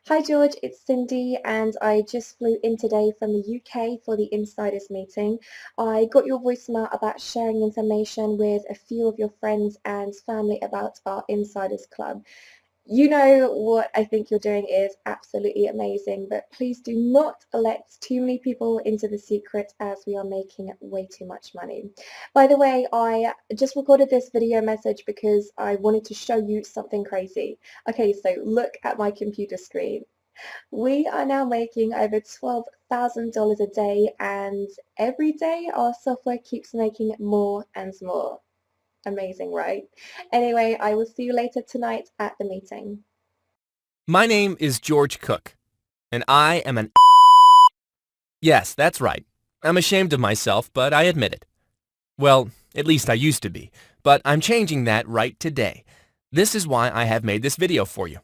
Hi George, it's Cindy, and I just flew in today from the UK for the insiders meeting. I got your voicemail about sharing information with a few of your friends and family about our insiders club. You know what I think you're doing is absolutely amazing, but please do not let too many people into the secret as we are making way too much money. By the way, I just recorded this video message because I wanted to show you something crazy. Okay, so look at my computer screen. We are now making over $12,000 a day, and every day our software keeps making more and more. Amazing, right? Anyway, I will see you later tonight at the meeting. My name is George Cook, and I am an Yes, that's right. I'm ashamed of myself, but I admit it. Well, at least I used to be, but I'm changing that right today. This is why I have made this video for you.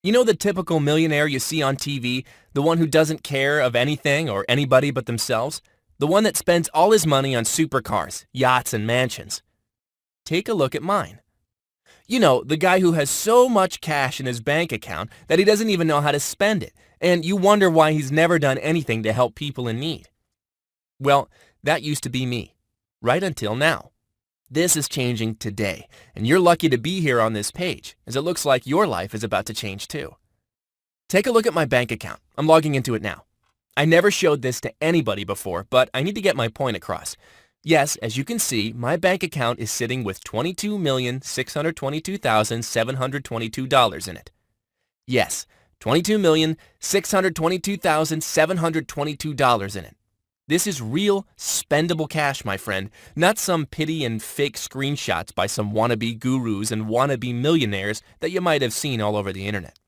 You know the typical millionaire you see on TV, the one who doesn't care of anything or anybody but themselves? The one that spends all his money on supercars, yachts, and mansions. Take a look at mine. You know, the guy who has so much cash in his bank account that he doesn't even know how to spend it, and you wonder why he's never done anything to help people in need. Well, that used to be me, right until now. This is changing today, and you're lucky to be here on this page, as it looks like your life is about to change too. Take a look at my bank account. I'm logging into it now. I never showed this to anybody before, but I need to get my point across. Yes, as you can see, my bank account is sitting with $22,622,722 in it. Yes, $22,622,722 in it. This is real, spendable cash, my friend, not some pity and fake screenshots by some wannabe gurus and wannabe millionaires that you might have seen all over the internet.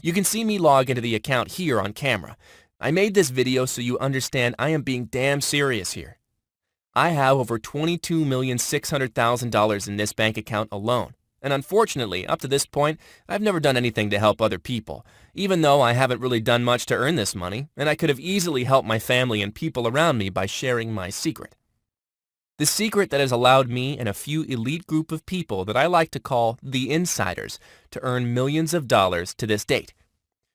You can see me log into the account here on camera. I made this video so you understand I am being damn serious here. I have over $22,600,000 in this bank account alone. And unfortunately, up to this point, I've never done anything to help other people, even though I haven't really done much to earn this money, and I could have easily helped my family and people around me by sharing my secret. The secret that has allowed me and a few elite group of people that I like to call the insiders to earn millions of dollars to this date,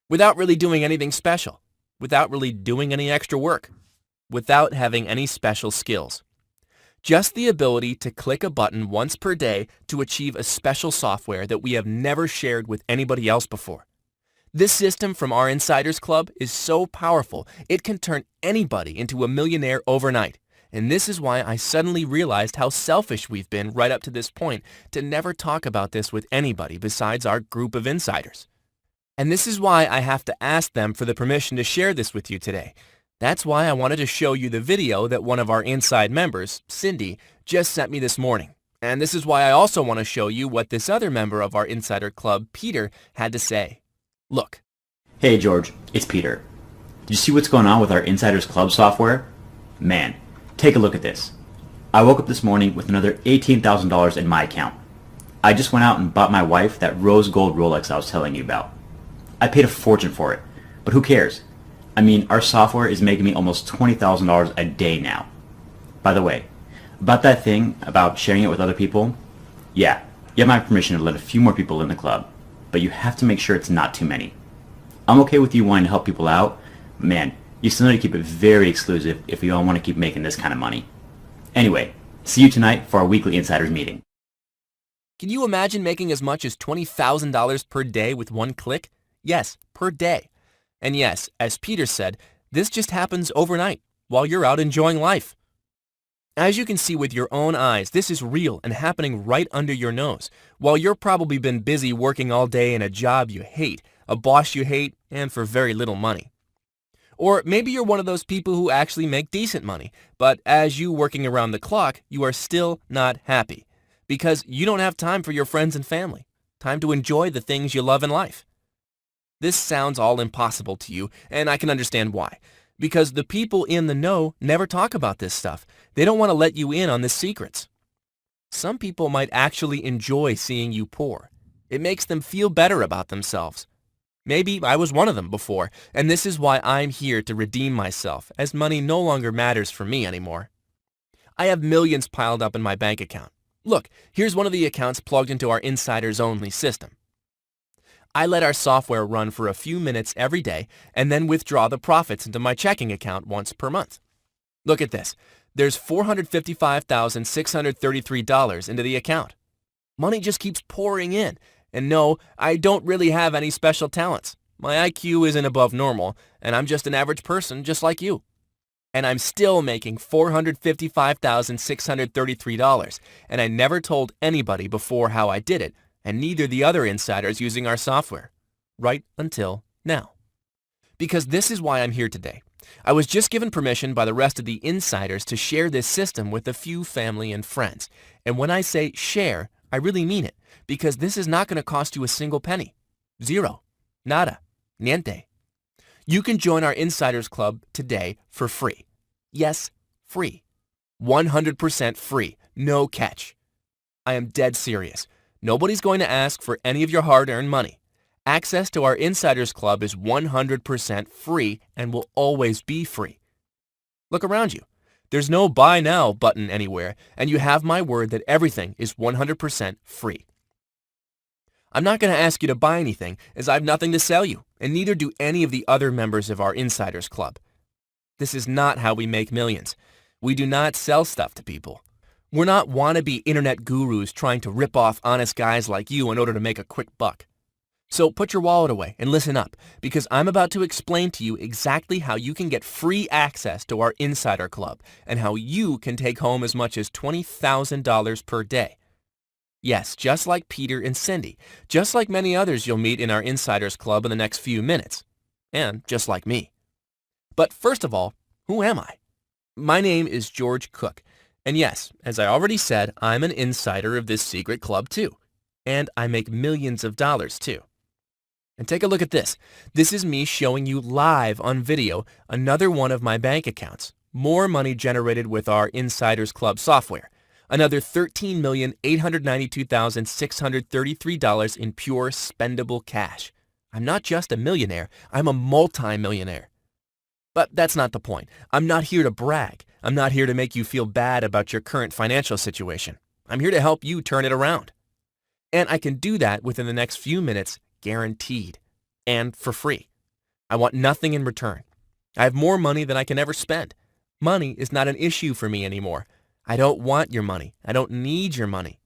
without really doing anything special, without really doing any extra work, without having any special skills. Just the ability to click a button once per day to achieve a special software that we have never shared with anybody else before. This system from our Insiders Club is so powerful, it can turn anybody into a millionaire overnight. And this is why I suddenly realized how selfish we've been right up to this point to never talk about this with anybody besides our group of insiders. And this is why I have to ask them for the permission to share this with you today. That's why I wanted to show you the video that one of our inside members, Cindy, just sent me this morning. And this is why I also want to show you what this other member of our Insider Club, Peter, had to say. Look. Hey George, it's Peter. Did you see what's going on with our Insiders Club software? Man, take a look at this. I woke up this morning with another $18,000 in my account. I just went out and bought my wife that rose gold Rolex I was telling you about. I paid a fortune for it, but who cares? I mean, our software is making me almost $20,000 a day now. By the way, about that thing about sharing it with other people, yeah, you have my permission to let a few more people in the club, but you have to make sure it's not too many. I'm okay with you wanting to help people out, but man, you still need to keep it very exclusive if you don't want to keep making this kind of money. Anyway, see you tonight for our weekly insiders meeting. Can you imagine making as much as $20,000 per day with one click? Yes, per day. And yes, as Peter said, this just happens overnight while you're out enjoying life. As you can see with your own eyes, this is real and happening right under your nose, while you're probably been busy working all day in a job you hate, a boss you hate, and for very little money. Or maybe you're one of those people who actually make decent money, but as you working around the clock, you are still not happy because you don't have time for your friends and family, time to enjoy the things you love in life. This sounds all impossible to you, and I can understand why. Because the people in the know never talk about this stuff. They don't want to let you in on the secrets. Some people might actually enjoy seeing you poor. It makes them feel better about themselves. Maybe I was one of them before, and this is why I'm here to redeem myself, as money no longer matters for me anymore. I have millions piled up in my bank account. Look, here's one of the accounts plugged into our insiders-only system. I let our software run for a few minutes every day and then withdraw the profits into my checking account once per month. Look at this. There's $455,633 into the account. Money just keeps pouring in. And no, I don't really have any special talents. My IQ isn't above normal, and I'm just an average person just like you. And I'm still making $455,633, and I never told anybody before how I did it, and neither the other insiders using our software. Right until now. Because this is why I'm here today. I was just given permission by the rest of the insiders to share this system with a few family and friends. And when I say share, I really mean it, because this is not going to cost you a single penny. Zero. Nada. Niente. You can join our Insiders Club today for free. Yes, free. 100% free. No catch. I am dead serious. Nobody's going to ask for any of your hard-earned money. Access to our Insiders Club is 100% free and will always be free. Look around you. There's no buy now button anywhere, and you have my word that everything is 100% free. I'm not going to ask you to buy anything, as I have nothing to sell you, and neither do any of the other members of our Insiders Club. This is not how we make millions. We do not sell stuff to people. We're not wannabe internet gurus trying to rip off honest guys like you in order to make a quick buck. So put your wallet away and listen up, because I'm about to explain to you exactly how you can get free access to our Insider Club and how you can take home as much as $20,000 per day. Yes, just like Peter and Cindy, just like many others you'll meet in our Insiders Club in the next few minutes, and just like me. But first of all, who am I? My name is George Cook, and yes, as I already said, I'm an insider of this secret club too, and I make millions of dollars too. And take a look at this. This is me showing you live on video another one of my bank accounts. More money generated with our Insiders Club software. Another $13,892,633 in pure spendable cash. I'm not just a millionaire, I'm a multi-millionaire. But that's not the point. I'm not here to brag. I'm not here to make you feel bad about your current financial situation. I'm here to help you turn it around. And I can do that within the next few minutes, guaranteed. And for free. I want nothing in return. I have more money than I can ever spend. Money is not an issue for me anymore. I don't want your money. I don't need your money.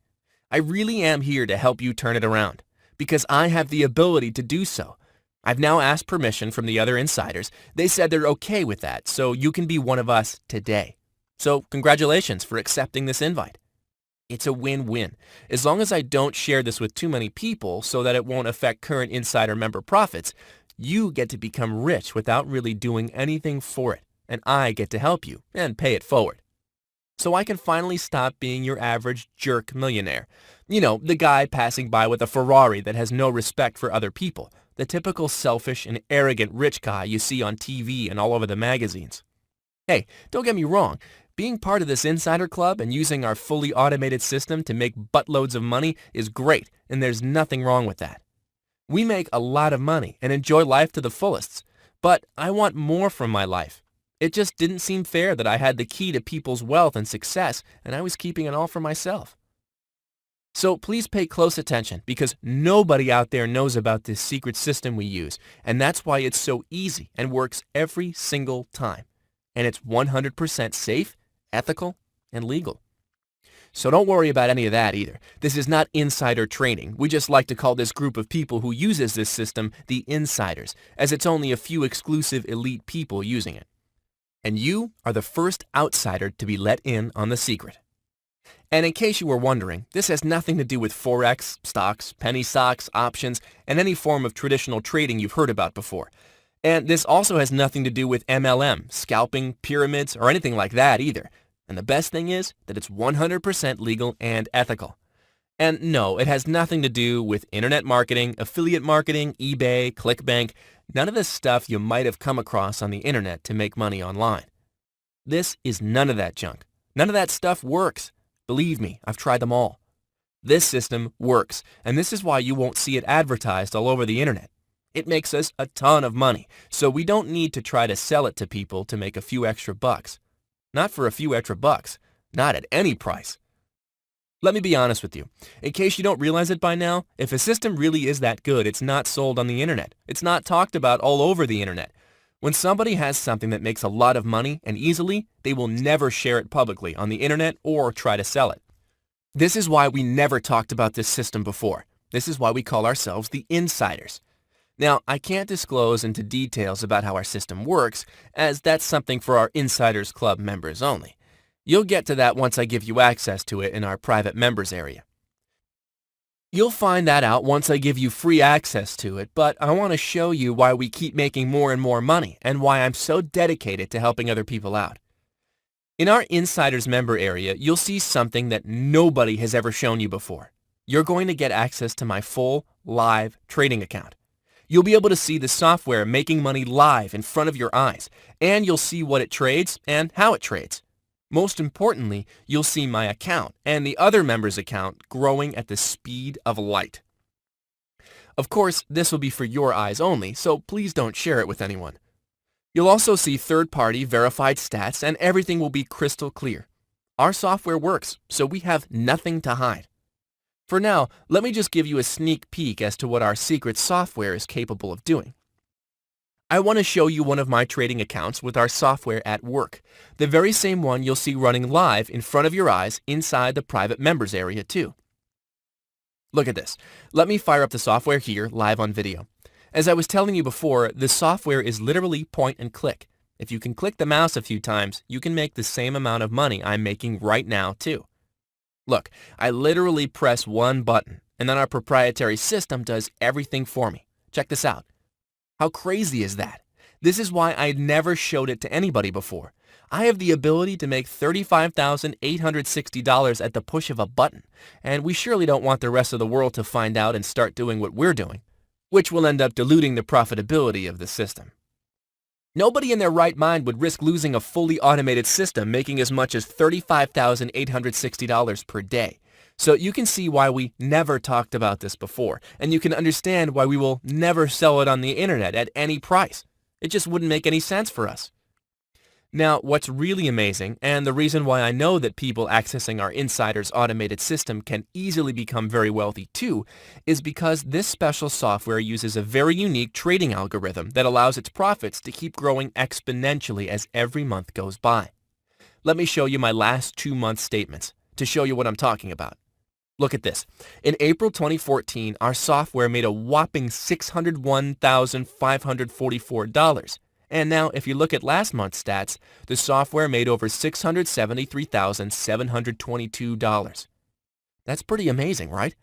I really am here to help you turn it around, because I have the ability to do so. I've now asked permission from the other insiders. They said they're okay with that, so you can be one of us today. So congratulations for accepting this invite. It's a win-win. As long as I don't share this with too many people so that it won't affect current insider member profits, you get to become rich without really doing anything for it, and I get to help you and pay it forward. So I can finally stop being your average jerk millionaire. You know, the guy passing by with a Ferrari that has no respect for other people. The typical selfish and arrogant rich guy you see on TV and all over the magazines. Hey, don't get me wrong. Being part of this insider club and using our fully automated system to make buttloads of money is great, and there's nothing wrong with that. We make a lot of money and enjoy life to the fullest, but I want more from my life. It just didn't seem fair that I had the key to people's wealth and success, and I was keeping it all for myself. So please pay close attention, because nobody out there knows about this secret system we use, and that's why it's so easy and works every single time. And it's 100% safe, ethical, and legal. So don't worry about any of that either. This is not insider trading. We just like to call this group of people who uses this system the insiders, as it's only a few exclusive elite people using it. And you are the first outsider to be let in on the secret. And in case you were wondering, this has nothing to do with Forex, stocks, penny stocks, options, and any form of traditional trading you've heard about before. And this also has nothing to do with MLM, scalping, pyramids, or anything like that either. And the best thing is that it's 100% legal and ethical. And no, it has nothing to do with internet marketing, affiliate marketing, eBay, ClickBank, none of the stuff you might have come across on the internet to make money online. This is none of that junk. None of that stuff works. Believe me, I've tried them all. This system works, and this is why you won't see it advertised all over the internet. It makes us a ton of money, so we don't need to try to sell it to people to make a few extra bucks. Not for a few extra bucks. Not at any price. Let me be honest with you. In case you don't realize it by now, if a system really is that good, it's not sold on the internet. It's not talked about all over the internet. When somebody has something that makes a lot of money and easily, they will never share it publicly on the internet or try to sell it. This is why we never talked about this system before. This is why we call ourselves the insiders. Now, I can't disclose into details about how our system works, as that's something for our Insiders Club members only. You'll get to that once I give you access to it in our private members area. You'll find that out once I give you free access to it, but I want to show you why we keep making more and more money and why I'm so dedicated to helping other people out. In our Insiders member area, you'll see something that nobody has ever shown you before. You're going to get access to my full, live trading account. You'll be able to see the software making money live in front of your eyes, and you'll see what it trades and how it trades. Most importantly, you'll see my account and the other members' account growing at the speed of light. Of course, this will be for your eyes only, so please don't share it with anyone. You'll also see third-party verified stats and everything will be crystal clear. Our software works, so we have nothing to hide. For now, let me just give you a sneak peek as to what our secret software is capable of doing. I want to show you one of my trading accounts with our software at work, the very same one you'll see running live in front of your eyes inside the private members area too. Look at this. Let me fire up the software here live on video. As I was telling you before, the software is literally point and click. If you can click the mouse a few times, you can make the same amount of money I'm making right now too. Look, I literally press one button and then our proprietary system does everything for me. Check this out. How crazy is that? This is why I never showed it to anybody before. I have the ability to make $35,860 at the push of a button, and we surely don't want the rest of the world to find out and start doing what we're doing, which will end up diluting the profitability of the system. Nobody in their right mind would risk losing a fully automated system making as much as $35,860 per day. So you can see why we never talked about this before, and you can understand why we will never sell it on the internet at any price. It just wouldn't make any sense for us. Now, what's really amazing, and the reason why I know that people accessing our Insiders automated system can easily become very wealthy too, is because this special software uses a very unique trading algorithm that allows its profits to keep growing exponentially as every month goes by. Let me show you my last 2-month statements to show you what I'm talking about. Look at this. In April 2014, our software made a whopping $601,544. And now, if you look at last month's stats, the software made over $673,722. That's pretty amazing, right?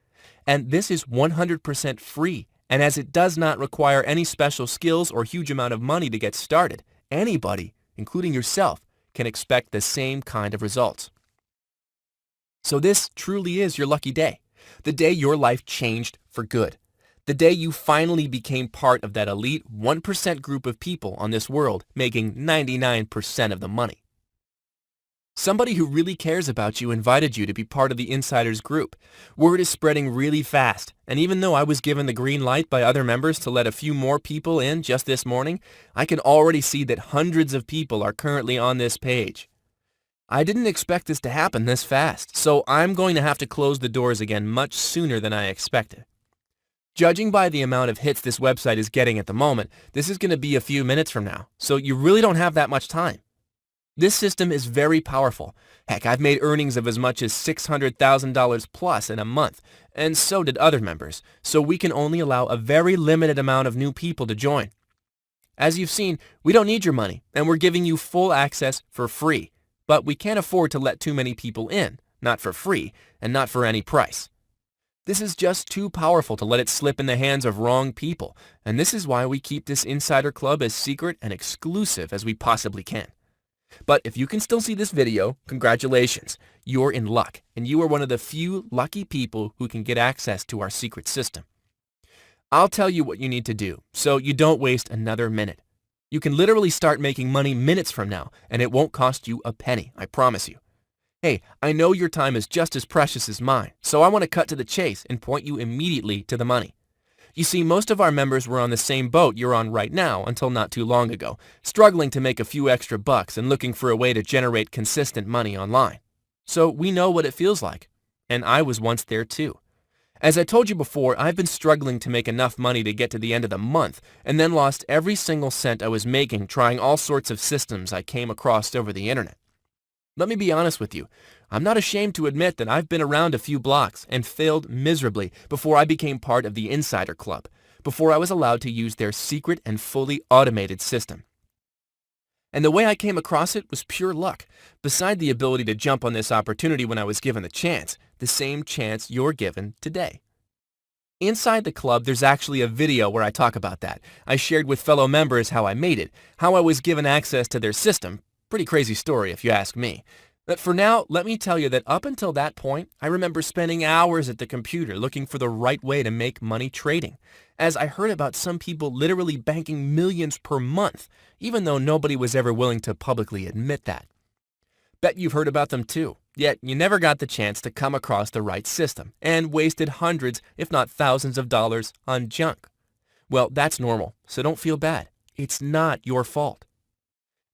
And this is 100% free. And as it does not require any special skills or huge amount of money to get started, anybody, including yourself, can expect the same kind of results. So this truly is your lucky day, the day your life changed for good, the day you finally became part of that elite 1% group of people on this world making 99% of the money. Somebody who really cares about you invited you to be part of the Insiders group. Word is spreading really fast, and even though I was given the green light by other members to let a few more people in just this morning, I can already see that hundreds of people are currently on this page. I didn't expect this to happen this fast, so I'm going to have to close the doors again much sooner than I expected. Judging by the amount of hits this website is getting at the moment, this is going to be a few minutes from now, so you really don't have that much time. This system is very powerful. Heck, I've made earnings of as much as $600,000 plus in a month, and so did other members, so we can only allow a very limited amount of new people to join. As you've seen, we don't need your money, and we're giving you full access for free. But we can't afford to let too many people in, not for free, and not for any price. This is just too powerful to let it slip in the hands of wrong people, and this is why we keep this Insider Club as secret and exclusive as we possibly can. But if you can still see this video, congratulations, you're in luck, and you are one of the few lucky people who can get access to our secret system. I'll tell you what you need to do, so you don't waste another minute. You can literally start making money minutes from now, and it won't cost you a penny, I promise you. Hey, I know your time is just as precious as mine, so I want to cut to the chase and point you immediately to the money. You see, most of our members were on the same boat you're on right now until not too long ago, struggling to make a few extra bucks and looking for a way to generate consistent money online. So we know what it feels like. And I was once there too. As I told you before, I've been struggling to make enough money to get to the end of the month, and then lost every single cent I was making trying all sorts of systems I came across over the internet. Let me be honest with you. I'm not ashamed to admit that I've been around a few blocks and failed miserably before I became part of the Insider Club, before I was allowed to use their secret and fully automated system. And the way I came across it was pure luck, beside the ability to jump on this opportunity when I was given the chance, the same chance you're given today. Inside the club, there's actually a video where I talk about that. I shared with fellow members how I made it, how I was given access to their system. Pretty crazy story if you ask me. But for now, let me tell you that up until that point, I remember spending hours at the computer looking for the right way to make money trading, as I heard about some people literally banking millions per month, even though nobody was ever willing to publicly admit that. Bet you've heard about them too, yet you never got the chance to come across the right system, and wasted hundreds, if not thousands of dollars on junk. Well, that's normal, so don't feel bad. It's not your fault.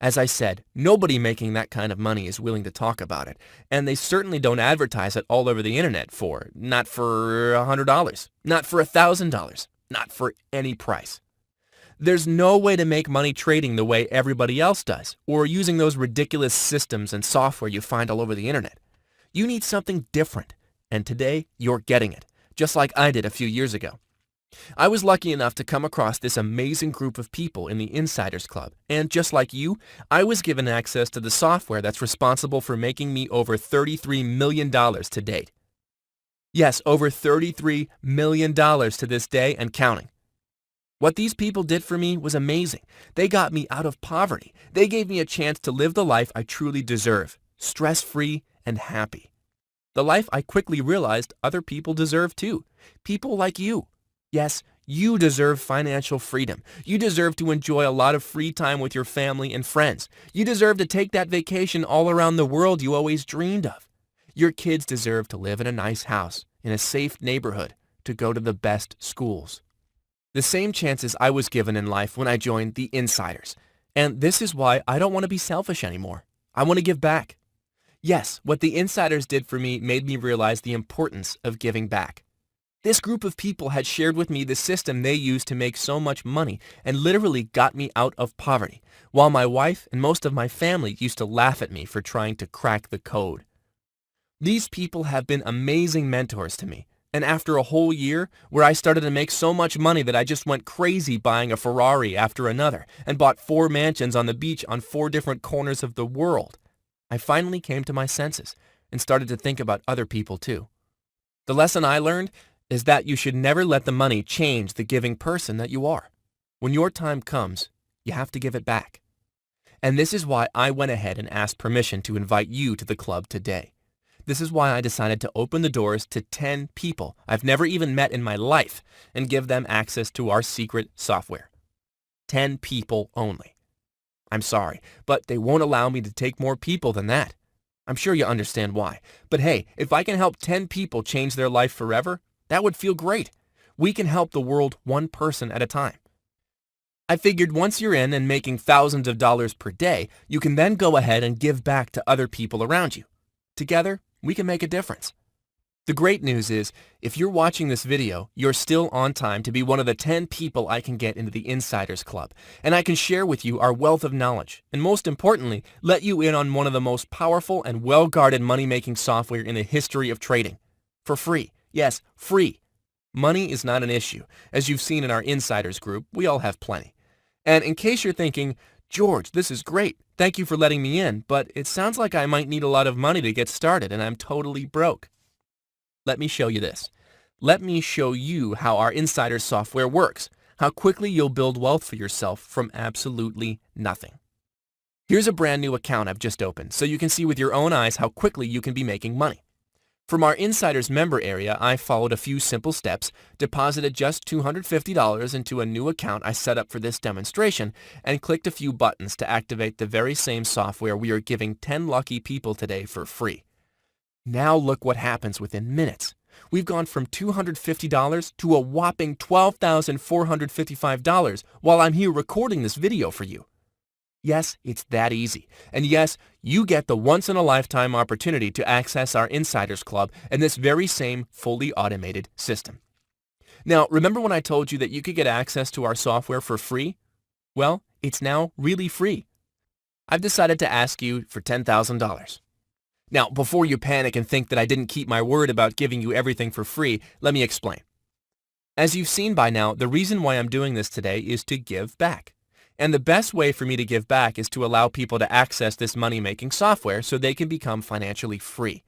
As I said, nobody making that kind of money is willing to talk about it, and they certainly don't advertise it all over the internet not for $100, not for $1,000, not for any price. There's no way to make money trading the way everybody else does, or using those ridiculous systems and software you find all over the internet. You need something different, and today you're getting it, just like I did a few years ago. I was lucky enough to come across this amazing group of people in the Insiders Club, and just like you, I was given access to the software that's responsible for making me over $33 million to date. Yes, over $33 million to this day and counting. What these people did for me was amazing. They got me out of poverty. They gave me a chance to live the life I truly deserve, stress-free and happy. The life I quickly realized other people deserve too. People like you. Yes, you deserve financial freedom. You deserve to enjoy a lot of free time with your family and friends. You deserve to take that vacation all around the world you always dreamed of. Your kids deserve to live in a nice house, in a safe neighborhood, to go to the best schools. The same chances I was given in life when I joined the Insiders. And this is why I don't want to be selfish anymore. I want to give back. Yes, what the Insiders did for me made me realize the importance of giving back. This group of people had shared with me the system they used to make so much money and literally got me out of poverty, while my wife and most of my family used to laugh at me for trying to crack the code. These people have been amazing mentors to me, and after a whole year where I started to make so much money that I just went crazy buying a Ferrari after another and bought 4 mansions on the beach on 4 different corners of the world, I finally came to my senses and started to think about other people too. The lesson I learned is that you should never let the money change the giving person that you are. When your time comes, you have to give it back. And this is why I went ahead and asked permission to invite you to the club today. This is why I decided to open the doors to 10 people I've never even met in my life and give them access to our secret software. 10 people only. I'm sorry, but they won't allow me to take more people than that. I'm sure you understand why. But hey, if I can help 10 people change their life forever, that would feel great. We can help the world one person at a time. I figured once you're in and making thousands of dollars per day, you can then go ahead and give back to other people around you. Together, we can make a difference. The great news is, if you're watching this video, you're still on time to be one of the 10 people I can get into the Insiders Club, and I can share with you our wealth of knowledge, and most importantly, let you in on one of the most powerful and well-guarded money-making software in the history of trading. For free. Yes, free. Money is not an issue. As you've seen in our Insiders group, we all have plenty. And in case you're thinking, George, this is great. Thank you for letting me in, but it sounds like I might need a lot of money to get started and I'm totally broke. Let me show you this. Let me show you how our Insiders software works, how quickly you'll build wealth for yourself from absolutely nothing. Here's a brand new account I've just opened, so you can see with your own eyes how quickly you can be making money. From our Insiders member area, I followed a few simple steps, deposited just $250 into a new account I set up for this demonstration, and clicked a few buttons to activate the very same software we are giving 10 lucky people today for free. Now look what happens within minutes. We've gone from $250 to a whopping $12,455 while I'm here recording this video for you. Yes, it's that easy. And yes, you get the once-in-a-lifetime opportunity to access our Insiders Club and this very same fully automated system. Now, remember when I told you that you could get access to our software for free? Well, it's now really free. I've decided to ask you for $10,000. Now, before you panic and think that I didn't keep my word about giving you everything for free, let me explain. As you've seen by now, the reason why I'm doing this today is to give back. And the best way for me to give back is to allow people to access this money-making software so they can become financially free.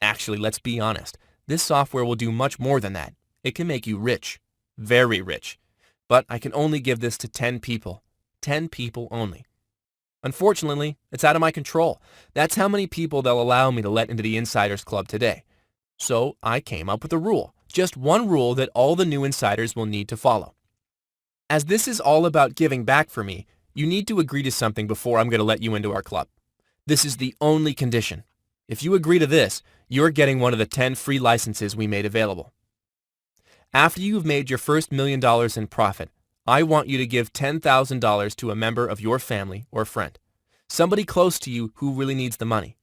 Actually, let's be honest. This software will do much more than that. It can make you rich. Very rich. But I can only give this to 10 people. 10 people only. Unfortunately, it's out of my control. That's how many people they'll allow me to let into the Insiders Club today. So I came up with a rule. Just one rule that all the new insiders will need to follow. As this is all about giving back for me, you need to agree to something before I'm going to let you into our club. This is the only condition. If you agree to this, you're getting one of the 10 free licenses we made available. After you've made your first $1 million in profit, I want you to give $10,000 to a member of your family or friend, somebody close to you who really needs the money.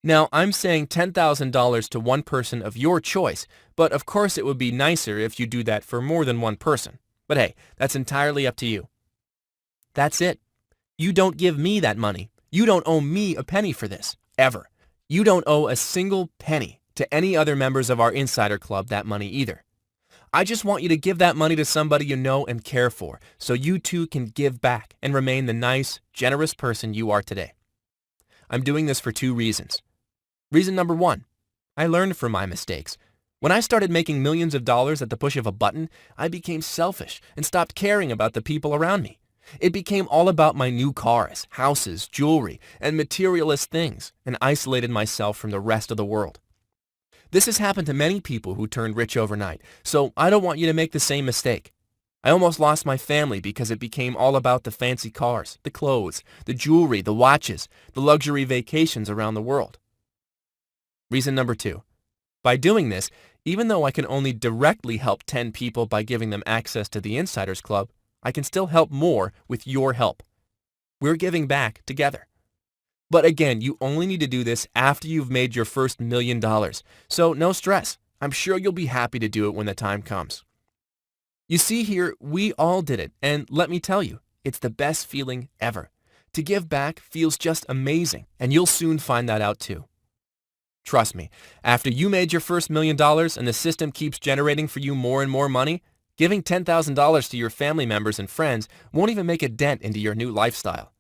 Now, I'm saying $10,000 to one person of your choice, but of course it would be nicer if you do that for more than one person. But hey, that's entirely up to you. That's it. You don't give me that money. You don't owe me a penny for this, ever. You don't owe a single penny to any other members of our Insider Club that money either. I just want you to give that money to somebody you know and care for, so you too can give back and remain the nice, generous person you are today. I'm doing this for 2 reasons. Reason number 1, I learned from my mistakes. When I started making millions of dollars at the push of a button, I became selfish and stopped caring about the people around me. It became all about my new cars, houses, jewelry, and materialist things, and isolated myself from the rest of the world. This has happened to many people who turned rich overnight, so I don't want you to make the same mistake. I almost lost my family because it became all about the fancy cars, the clothes, the jewelry, the watches, the luxury vacations around the world. Reason number 2. By doing this, even though I can only directly help 10 people by giving them access to the Insiders Club, I can still help more with your help. We're giving back together. But again, you only need to do this after you've made your first $1 million. So no stress. I'm sure you'll be happy to do it when the time comes. You see here, we all did it. And let me tell you, it's the best feeling ever. To give back feels just amazing. And you'll soon find that out too. Trust me, after you made your first $1 million and the system keeps generating for you more and more money, giving $10,000 to your family members and friends won't even make a dent into your new lifestyle.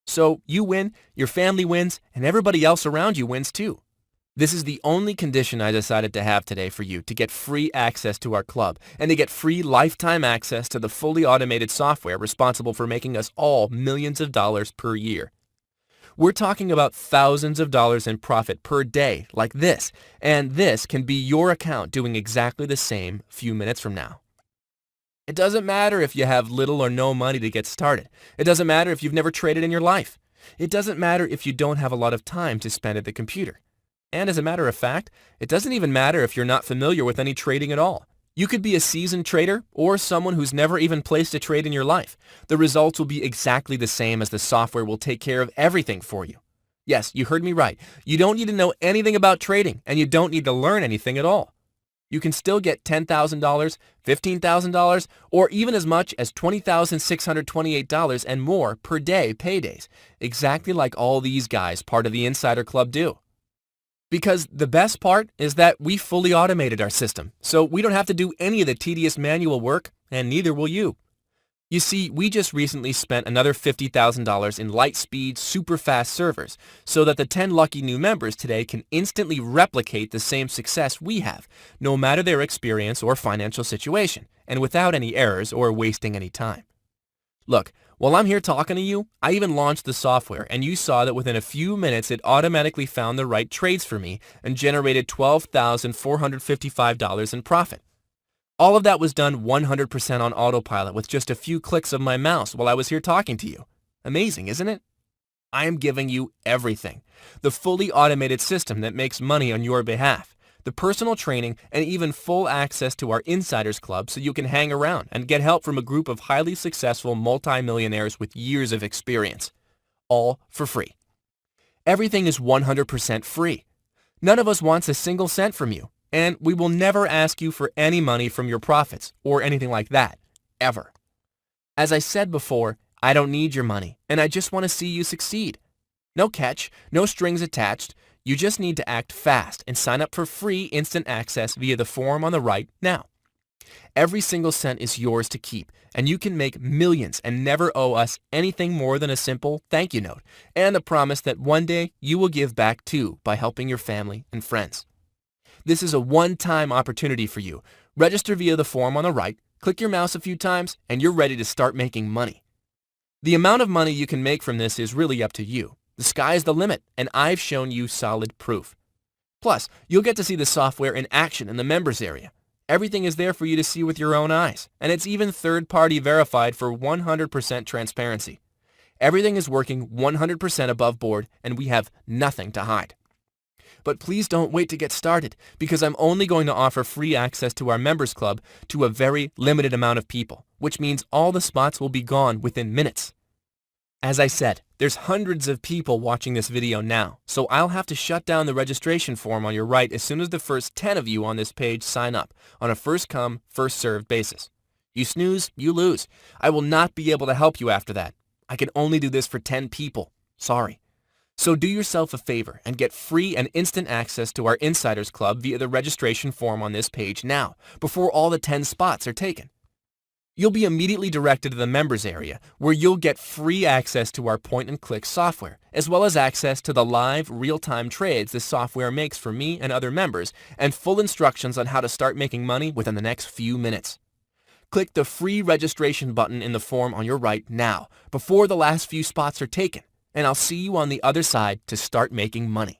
So you win, your family wins, and everybody else around you wins too. This is the only condition I decided to have today for you to get free access to our club and to get free lifetime access to the fully automated software responsible for making us all millions of dollars per year. We're talking about thousands of dollars in profit per day like this, and this can be your account doing exactly the same a few minutes from now. It doesn't matter if you have little or no money to get started. It doesn't matter if you've never traded in your life. It doesn't matter if you don't have a lot of time to spend at the computer. And as a matter of fact, it doesn't even matter if you're not familiar with any trading at all. You could be a seasoned trader or someone who's never even placed a trade in your life. The results will be exactly the same as the software will take care of everything for you. Yes, you heard me right. You don't need to know anything about trading, and you don't need to learn anything at all. You can still get $10,000, $15,000, or even as much as $20,628 and more per day paydays, exactly like all these guys part of the Insider Club do. Because the best part is that we fully automated our system, so we don't have to do any of the tedious manual work, and neither will you. You see, we just recently spent another $50,000 in light-speed, super-fast servers, so that the 10 lucky new members today can instantly replicate the same success we have, no matter their experience or financial situation, and without any errors or wasting any time. Look, while I'm here talking to you, I even launched the software, and you saw that within a few minutes it automatically found the right trades for me and generated $12,455 in profit. All of that was done 100% on autopilot with just a few clicks of my mouse while I was here talking to you. Amazing, isn't it? I am giving you everything. The fully automated system that makes money on your behalf, the personal training, and even full access to our Insiders Club so you can hang around and get help from a group of highly successful multimillionaires with years of experience. all for free. Everything is 100% free. None of us wants a single cent from you, and we will never ask you for any money from your profits or anything like that, ever. As I said before, I don't need your money, and I just want to see you succeed. No catch, no strings attached. You just need to act fast and sign up for free instant access via the form on the right now. Every single cent is yours to keep, and you can make millions and never owe us anything more than a simple thank you note and the promise that one day you will give back too by helping your family and friends. This is a one-time opportunity for you. Register via the form on the right, click your mouse a few times, and you're ready to start making money. The amount of money you can make from this is really up to you. The sky is the limit, and I've shown you solid proof. Plus, you'll get to see the software in action in the members area. Everything is there for you to see with your own eyes, and it's even third-party verified for 100% transparency. Everything is working 100% above board, and we have nothing to hide. But please don't wait to get started, because I'm only going to offer free access to our members club to a very limited amount of people, which means all the spots will be gone within minutes. As I said, there's hundreds of people watching this video now, so I'll have to shut down the registration form on your right as soon as the first 10 of you on this page sign up on a first-come, first-served basis. You snooze, you lose. I will not be able to help you after that. I can only do this for 10 people. Sorry. So do yourself a favor and get free and instant access to our Insiders Club via the registration form on this page now, before all the 10 spots are taken. You'll be immediately directed to the members area, where you'll get free access to our point-and-click software, as well as access to the live, real-time trades this software makes for me and other members, and full instructions on how to start making money within the next few minutes. Click the free registration button in the form on your right now, before the last few spots are taken, and I'll see you on the other side to start making money.